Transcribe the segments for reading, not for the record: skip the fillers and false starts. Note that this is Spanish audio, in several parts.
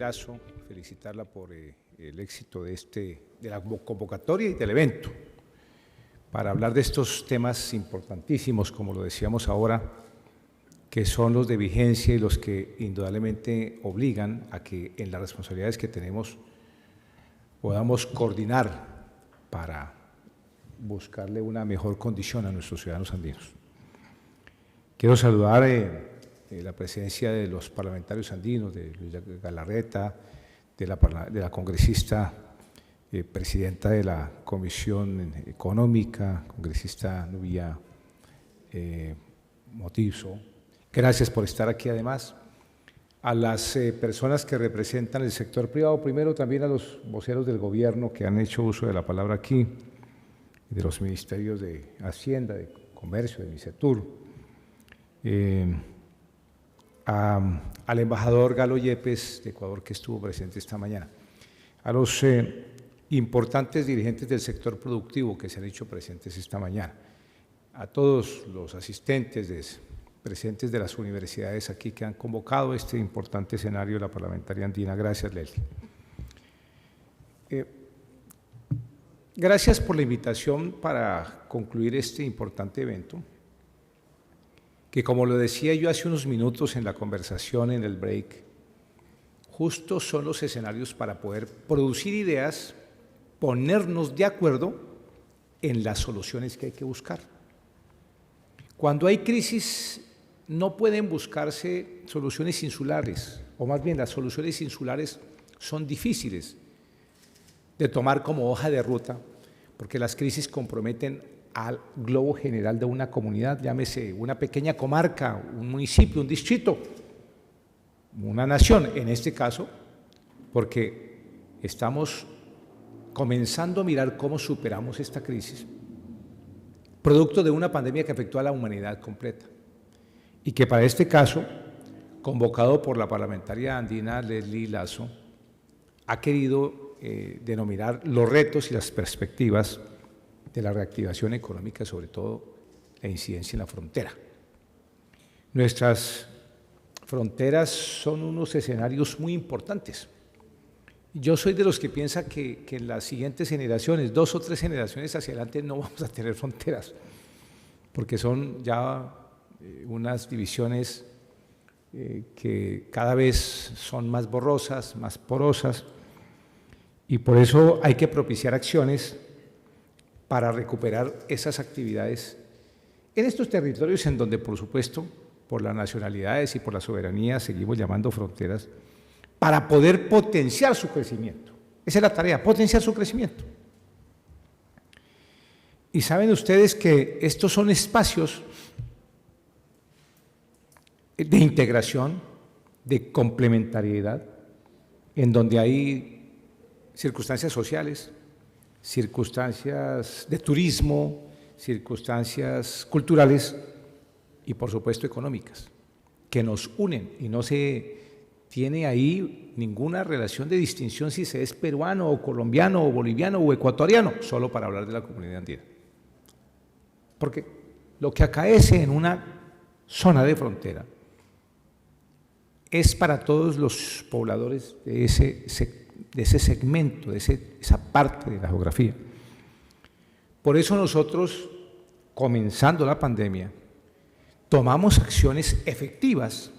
Lazo, felicitarla por el éxito de la convocatoria y del evento, para hablar de estos temas importantísimos, como lo decíamos ahora, que son los de vigencia y los que indudablemente obligan a que en las responsabilidades que tenemos podamos coordinar para buscarle una mejor condición a nuestros ciudadanos andinos. Quiero saludar la presencia de los parlamentarios andinos, de Luis Galarreta, de la congresista presidenta de la Comisión Económica, congresista Nubia Motizo. Gracias por estar aquí además. A las personas que representan el sector privado, primero también a los voceros del gobierno que han hecho uso de la palabra aquí, de los ministerios de Hacienda, de Comercio, de Micetur, al embajador Galo Yepes de Ecuador que estuvo presente esta mañana, a los importantes dirigentes del sector productivo que se han hecho presentes esta mañana, a todos los asistentes presentes de las universidades aquí que han convocado este importante escenario de la parlamentaria andina. Gracias, Leslie. Gracias por la invitación para concluir este importante evento, que como lo decía yo hace unos minutos en la conversación, en el break, justo son los escenarios para poder producir ideas, ponernos de acuerdo en las soluciones que hay que buscar. Cuando hay crisis, no pueden buscarse soluciones insulares, o más bien las soluciones insulares son difíciles de tomar como hoja de ruta, porque las crisis comprometen al globo general de una comunidad, llámese una pequeña comarca, un municipio, un distrito, una nación, en este caso, porque estamos comenzando a mirar cómo superamos esta crisis, producto de una pandemia que afectó a la humanidad completa, y que para este caso, convocado por la parlamentaria andina Leslie Lazo, ha querido denominar los retos y las perspectivas de la reactivación económica, sobre todo la incidencia en la frontera. Nuestras fronteras son unos escenarios muy importantes. Yo soy de los que piensa que en las siguientes generaciones, 2 o 3 generaciones hacia adelante, no vamos a tener fronteras, porque son ya unas divisiones que cada vez son más borrosas, más porosas, y por eso hay que propiciar acciones para recuperar esas actividades en estos territorios en donde, por supuesto, por las nacionalidades y por la soberanía seguimos llamando fronteras, para poder potenciar su crecimiento. Esa es la tarea, potenciar su crecimiento. Y saben ustedes que estos son espacios de integración, de complementariedad, en donde hay circunstancias sociales, circunstancias de turismo, circunstancias culturales y, por supuesto, económicas, que nos unen y no se tiene ahí ninguna relación de distinción si se es peruano o colombiano o boliviano o ecuatoriano, solo para hablar de la comunidad andina. Porque lo que acaece en una zona de frontera es para todos los pobladores de ese segmento, de esa parte de la geografía. Por eso nosotros, comenzando la pandemia, tomamos acciones efectivas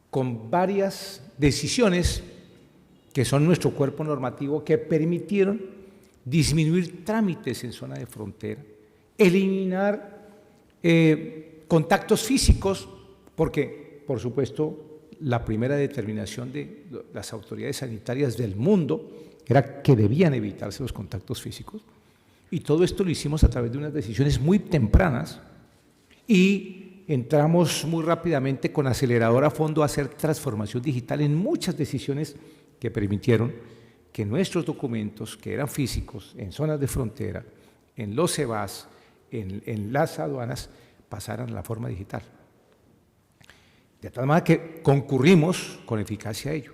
con varias decisiones que son nuestro cuerpo normativo que permitieron disminuir trámites en zona de frontera, eliminar contactos físicos, porque, por supuesto, la primera determinación de las autoridades sanitarias del mundo era que debían evitarse los contactos físicos, y todo esto lo hicimos a través de unas decisiones muy tempranas y entramos muy rápidamente con acelerador a fondo a hacer transformación digital en muchas decisiones que permitieron que nuestros documentos, que eran físicos, en zonas de frontera, en los CEBAS, en las aduanas, pasaran a la forma digital. De tal manera que concurrimos con eficacia a ello.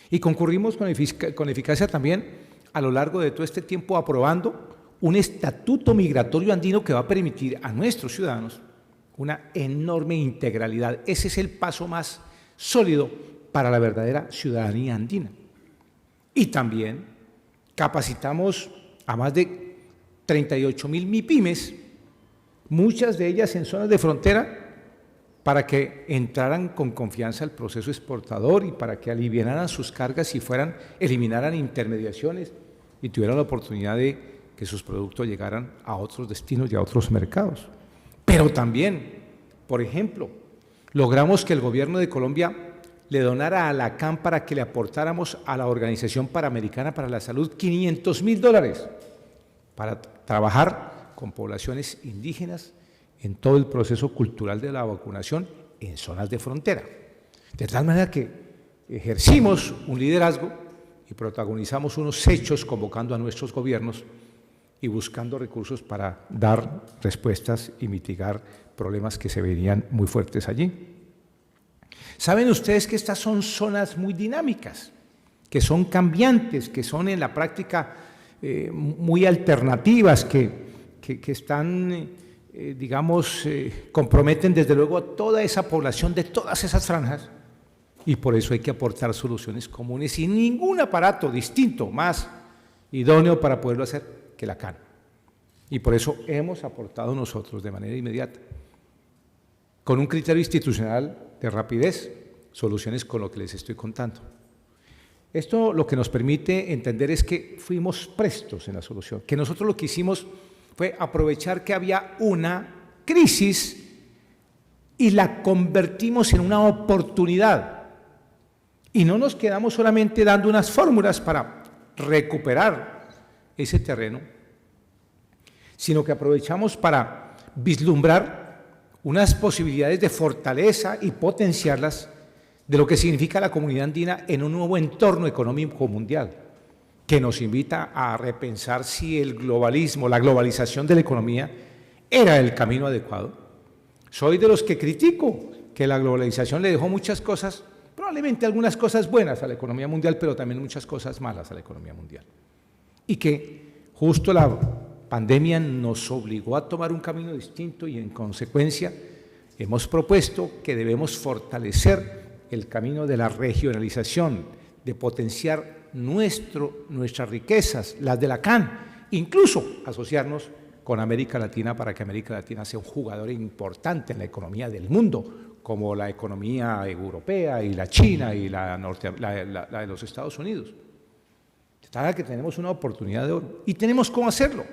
Y concurrimos con eficacia también a lo largo de todo este tiempo aprobando un estatuto migratorio andino que va a permitir a nuestros ciudadanos una enorme integralidad. Ese es el paso más sólido para la verdadera ciudadanía andina. Y también capacitamos a más de 38.000 MIPYMES, muchas de ellas en zonas de frontera, para que entraran con confianza al proceso exportador y para que alivianaran sus cargas y eliminaran intermediaciones y tuvieran la oportunidad de que sus productos llegaran a otros destinos y a otros mercados. Pero también, por ejemplo, logramos que el gobierno de Colombia le donara a la CAN para que le aportáramos a la Organización Panamericana para la Salud $500.000 para trabajar con poblaciones indígenas en todo el proceso cultural de la vacunación en zonas de frontera. De tal manera que ejercimos un liderazgo y protagonizamos unos hechos convocando a nuestros gobiernos y buscando recursos para dar respuestas y mitigar problemas que se venían muy fuertes allí. Saben ustedes que estas son zonas muy dinámicas, que son cambiantes, que son en la práctica muy alternativas, que están, comprometen desde luego a toda esa población de todas esas franjas, y por eso hay que aportar soluciones comunes y ningún aparato distinto más idóneo para poderlo hacer que la CAN. Y por eso hemos aportado nosotros de manera inmediata, con un criterio institucional de rapidez, soluciones con lo que les estoy contando. Esto lo que nos permite entender es que fuimos prestos en la solución, que nosotros lo que hicimos fue aprovechar que había una crisis y la convertimos en una oportunidad. Y no nos quedamos solamente dando unas fórmulas para recuperar ese terreno, sino que aprovechamos para vislumbrar unas posibilidades de fortaleza y potenciarlas de lo que significa la comunidad andina en un nuevo entorno económico mundial, que nos invita a repensar si el globalismo, la globalización de la economía, era el camino adecuado. Soy de los que critico que la globalización le dejó muchas cosas, probablemente algunas cosas buenas a la economía mundial, pero también muchas cosas malas a la economía mundial. Y que justo la pandemia nos obligó a tomar un camino distinto y en consecuencia hemos propuesto que debemos fortalecer el camino de la regionalización, de potenciar nuestras riquezas, las de la CAN, incluso asociarnos con América Latina para que América Latina sea un jugador importante en la economía del mundo, como la economía europea y la china y la de los Estados Unidos. Está que tenemos una oportunidad de oro y tenemos cómo hacerlo.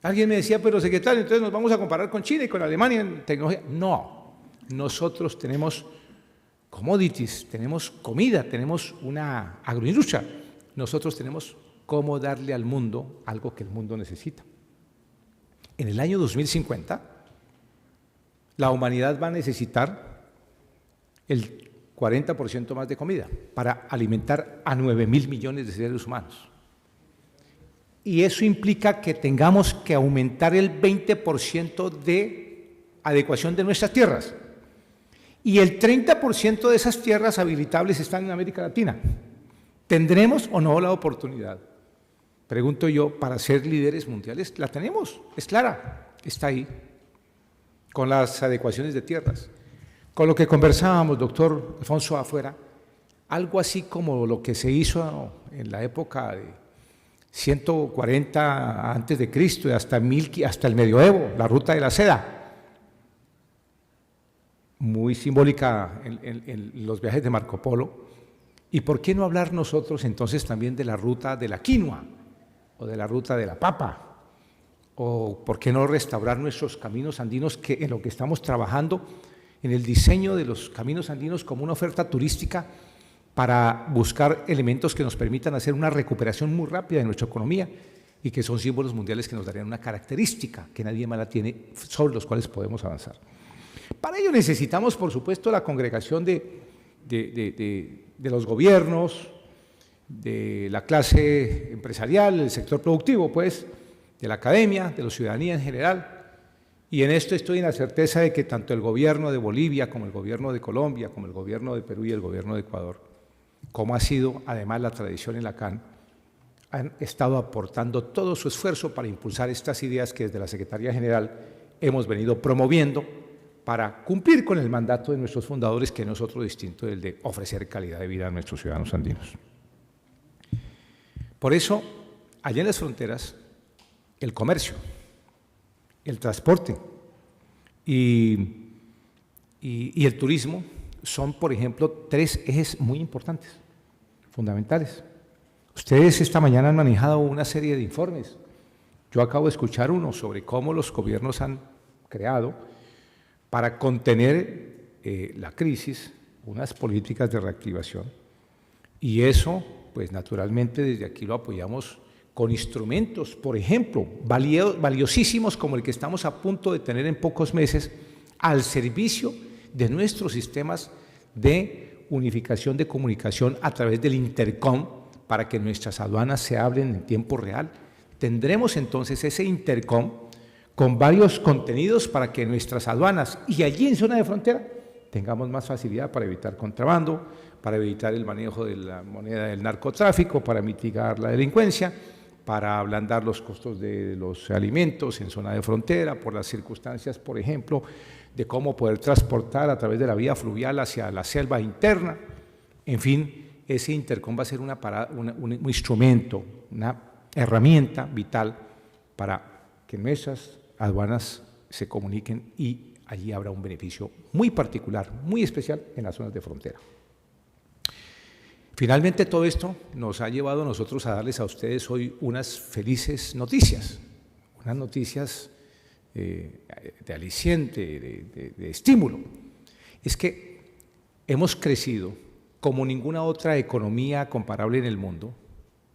Alguien me decía, pero secretario, entonces nos vamos a comparar con China y con Alemania en tecnología. No, nosotros tenemos commodities, tenemos comida, tenemos una agroindustria. Nosotros tenemos cómo darle al mundo algo que el mundo necesita. En el año 2050, la humanidad va a necesitar el 40% más de comida para alimentar a 9.000 millones de seres humanos. Y eso implica que tengamos que aumentar el 20% de adecuación de nuestras tierras. Y el 30% de esas tierras habilitables están en América Latina. ¿Tendremos o no la oportunidad? Pregunto yo, para ser líderes mundiales, la tenemos, es clara, está ahí, con las adecuaciones de tierras. Con lo que conversábamos, doctor Alfonso, afuera, algo así como lo que se hizo en la época de 140 antes de Cristo y hasta el medioevo, la ruta de la seda, muy simbólica en los viajes de Marco Polo. ¿Y por qué no hablar nosotros entonces también de la ruta de la quinoa o de la ruta de la papa? ¿O por qué no restaurar nuestros caminos andinos, que en lo que estamos trabajando en el diseño de los caminos andinos como una oferta turística para buscar elementos que nos permitan hacer una recuperación muy rápida de nuestra economía y que son símbolos mundiales que nos darían una característica que nadie más la tiene, sobre los cuales podemos avanzar? Para ello necesitamos, por supuesto, la congregación de los gobiernos, de la clase empresarial, del sector productivo, pues, de la academia, de la ciudadanía en general. Y en esto estoy en la certeza de que tanto el gobierno de Bolivia, como el gobierno de Colombia, como el gobierno de Perú y el gobierno de Ecuador, como ha sido además la tradición en la CAN, han estado aportando todo su esfuerzo para impulsar estas ideas que desde la Secretaría General hemos venido promoviendo para cumplir con el mandato de nuestros fundadores, que no es otro distinto del de ofrecer calidad de vida a nuestros ciudadanos andinos. Por eso, allá en las fronteras, el comercio, el transporte y el turismo son, por ejemplo, tres ejes muy importantes, fundamentales. Ustedes esta mañana han manejado una serie de informes. Yo acabo de escuchar uno sobre cómo los gobiernos han creado para contener la crisis unas políticas de reactivación, y eso, pues naturalmente desde aquí lo apoyamos con instrumentos, por ejemplo, valiosísimos como el que estamos a punto de tener en pocos meses al servicio de nuestros sistemas de unificación de comunicación a través del Intercom, para que nuestras aduanas se hablen en tiempo real. Tendremos entonces ese Intercom con varios contenidos para que nuestras aduanas y allí en zona de frontera tengamos más facilidad para evitar contrabando, para evitar el manejo de la moneda del narcotráfico, para mitigar la delincuencia, para ablandar los costos de los alimentos en zona de frontera, por las circunstancias, por ejemplo, de cómo poder transportar a través de la vía fluvial hacia la selva interna. En fin, ese Intercom va a ser un instrumento, una herramienta vital para que nuestras aduanas se comuniquen, y allí habrá un beneficio muy particular, muy especial en las zonas de frontera. Finalmente, todo esto nos ha llevado a nosotros a darles a ustedes hoy unas felices noticias, unas noticias de aliciente, de estímulo. Es que hemos crecido como ninguna otra economía comparable en el mundo,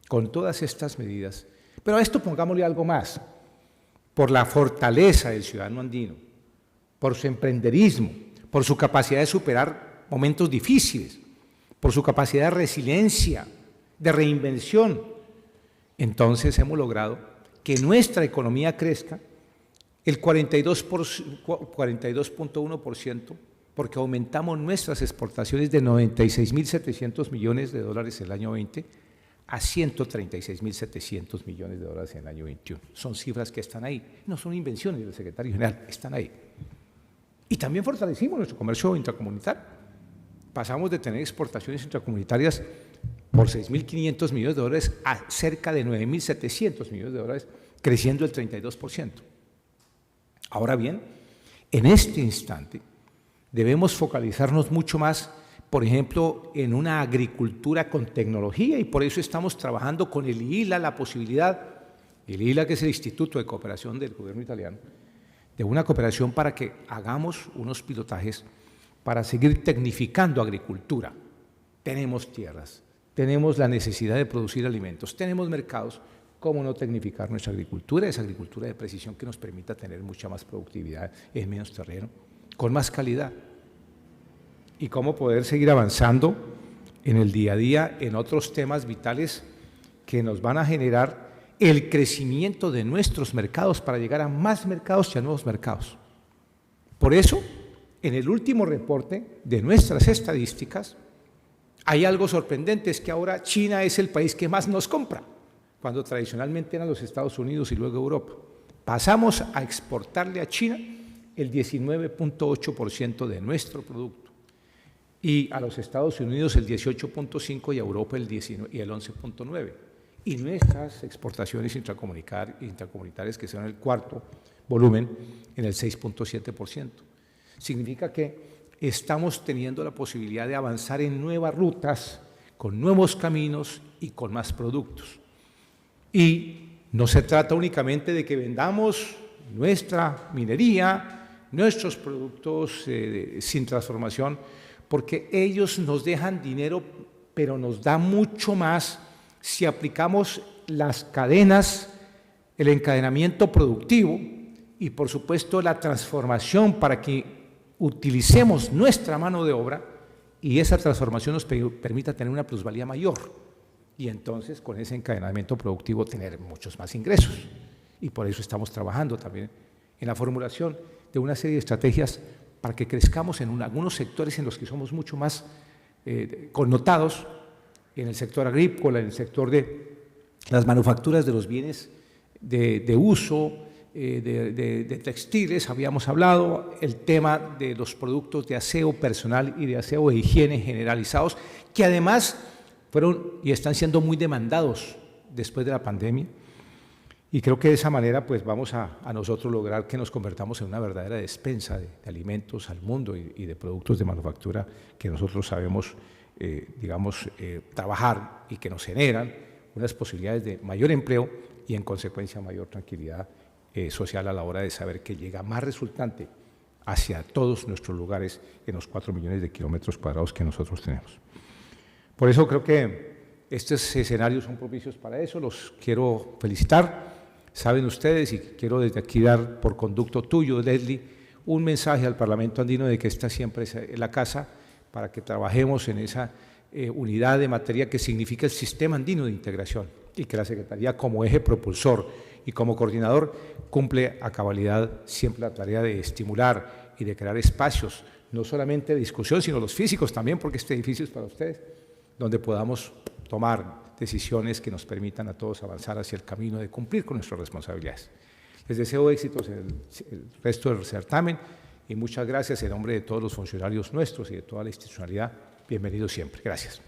con todas estas medidas, pero a esto pongámosle algo más, por la fortaleza del ciudadano andino, por su emprenderismo, por su capacidad de superar momentos difíciles, por su capacidad de resiliencia, de reinvención. Entonces hemos logrado que nuestra economía crezca el 42.1%, porque aumentamos nuestras exportaciones de 96.700 millones de dólares el año 20 a 136.700 millones de dólares en el año 21. Son cifras que están ahí, no son invenciones del secretario general, están ahí. Y también fortalecimos nuestro comercio intracomunitario. Pasamos de tener exportaciones intracomunitarias por 6.500 millones de dólares a cerca de 9.700 millones de dólares, creciendo el 32%. Ahora bien, en este instante debemos focalizarnos mucho más, por ejemplo, en una agricultura con tecnología, y por eso estamos trabajando con el IILA la posibilidad, el IILA, que es el Instituto de Cooperación del Gobierno italiano, de una cooperación para que hagamos unos pilotajes para seguir tecnificando agricultura. Tenemos tierras, tenemos la necesidad de producir alimentos, tenemos mercados. ¿Cómo no tecnificar nuestra agricultura, esa agricultura de precisión que nos permita tener mucha más productividad en menos terreno, con más calidad? Y cómo poder seguir avanzando en el día a día en otros temas vitales que nos van a generar el crecimiento de nuestros mercados para llegar a más mercados y a nuevos mercados. Por eso, en el último reporte de nuestras estadísticas, hay algo sorprendente, es que ahora China es el país que más nos compra, cuando tradicionalmente eran los Estados Unidos y luego Europa. Pasamos a exportarle a China el 19.8% de nuestro producto, y a los Estados Unidos el 18.5% y a Europa el 11.9%. Y nuestras exportaciones intracomunitarias, que son el cuarto volumen, en el 6.7%. Significa que estamos teniendo la posibilidad de avanzar en nuevas rutas, con nuevos caminos y con más productos. Y no se trata únicamente de que vendamos nuestra minería, nuestros productos sin transformación, porque ellos nos dejan dinero, pero nos da mucho más si aplicamos las cadenas, el encadenamiento productivo y, por supuesto, la transformación para que utilicemos nuestra mano de obra y esa transformación nos permita tener una plusvalía mayor. Y entonces, con ese encadenamiento productivo, tener muchos más ingresos. Y por eso estamos trabajando también en la formulación de una serie de estrategias para que crezcamos en algunos sectores en los que somos mucho más connotados, en el sector agrícola, en el sector de las manufacturas de los bienes de uso, de textiles, habíamos hablado, el tema de los productos de aseo personal y de aseo de higiene generalizados, que además fueron y están siendo muy demandados después de la pandemia. Y creo que de esa manera pues vamos a nosotros lograr que nos convertamos en una verdadera despensa de alimentos al mundo y de productos de manufactura que nosotros sabemos, trabajar y que nos generan unas posibilidades de mayor empleo y en consecuencia mayor tranquilidad social a la hora de saber que llega más resultante hacia todos nuestros lugares en los 4 millones de kilómetros cuadrados que nosotros tenemos. Por eso creo que estos escenarios son propicios para eso, los quiero felicitar. Saben ustedes, y quiero desde aquí dar por conducto tuyo, Leslie, un mensaje al Parlamento andino de que esta siempre es la casa para que trabajemos en esa unidad de materia que significa el Sistema Andino de Integración y que la Secretaría como eje propulsor y como coordinador cumple a cabalidad siempre la tarea de estimular y de crear espacios, no solamente de discusión, sino los físicos también, porque este edificio es para ustedes, donde podamos tomar decisiones que nos permitan a todos avanzar hacia el camino de cumplir con nuestras responsabilidades. Les deseo éxitos en el resto del certamen y muchas gracias en nombre de todos los funcionarios nuestros y de toda la institucionalidad. Bienvenidos siempre. Gracias.